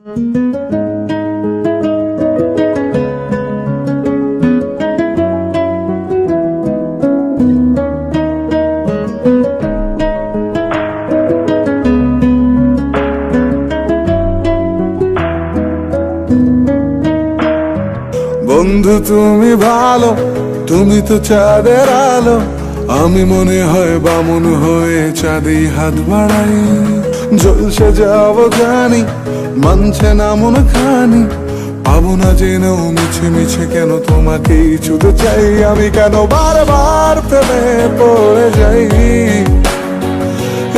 বন্ধু তুমি ভালো, তুমি তো চাঁদের আলো। আমি মনে হয় বামুন হয়ে চাঁদেই হাত বাড়াই। জলসে যাবো জানি, মানছে না মন খানি। পাবো না জেনেও মিছে মিছে কেন তোমাকেই ছুতে চাই। আমি কেন বারবার প্রেমে পড়ে যাই।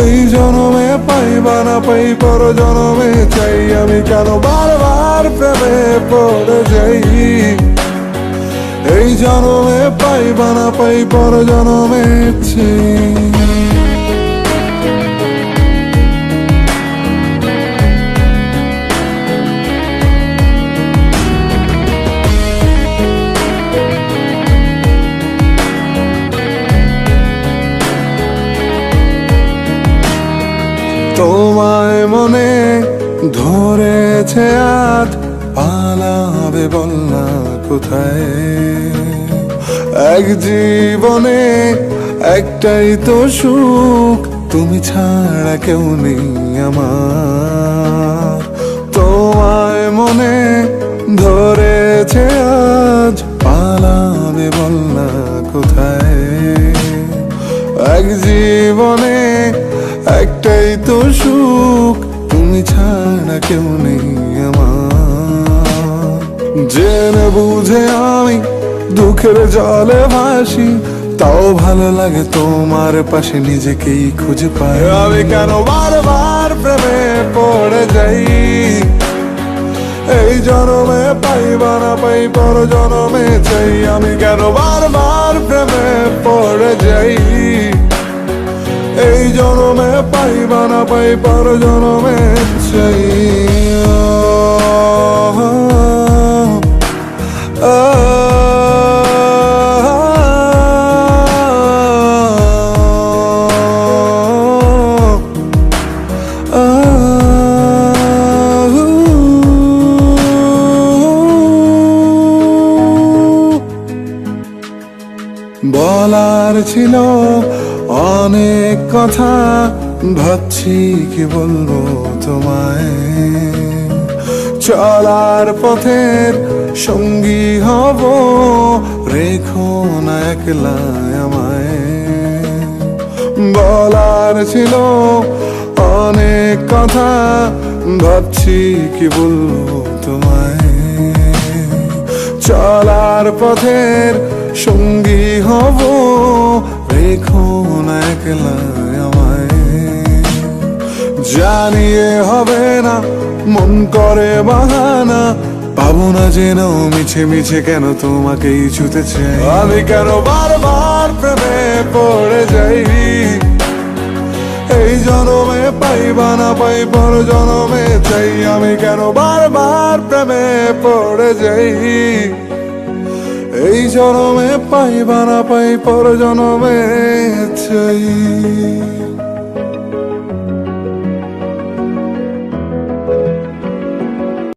এই জনমে পাই বা না পাই, পর জনমে চাই। আমি কেন বারবার প্রেমে পড়ে যাই। এই জনমে পাই বা না পাই, পর জনমে চাই। তোমায় মনে ধরেছে আজ, পালাবে বল না কোথায়। এক জীবনে একটাই তো সুখ, তুমি ছাড়া কেউ নেই আমার। তোমায় মনে ধরেছে আজ, পালাবে বল না কোথায়। এক জীবনে একটাই তো সুখ, তুমি ছাড়া কেউ নেই আমার। জেনে বুঝে আমি দুঃখের জলে ভাসি, তাও ভালো লাগে তোমার পাশে নিজেকেই খুঁজে পাই। আমি কেন বারবার প্রেমে পড়ে যাই। এই জনমে পাই বা না পাই, পর জনমে চাই। আমি কেন বারবার প্রেমে পড়ে যাই। এই জনমে পাই বা না পাই, পর জনমে চাই। বলার ছিল অনেক কথা, ভাবছি কি বলবো তোমায়। চলার পথের সঙ্গী হব, রেখো না একলা আমায়। বলার ছিল অনেক কথা, ভাবছি কি বলবো তোমায়। চলার পথের সঙ্গী হব, রেখো না একলা আমায়। জানিয়ে হবে না, মন করে বাহানা। পাবো না জেনেও মিছে মিছে কেন তোমাকেই ছুতে চাই। আমি কেন বারবার প্রেমে পড়ে যাই। এই জনমে পাই বা না পাই, পর জনমে চাই। আমি কেন বারবার প্রেমে পড়ে যাই। এই জনমে পাই বা না পাই, পর জনমে চাই।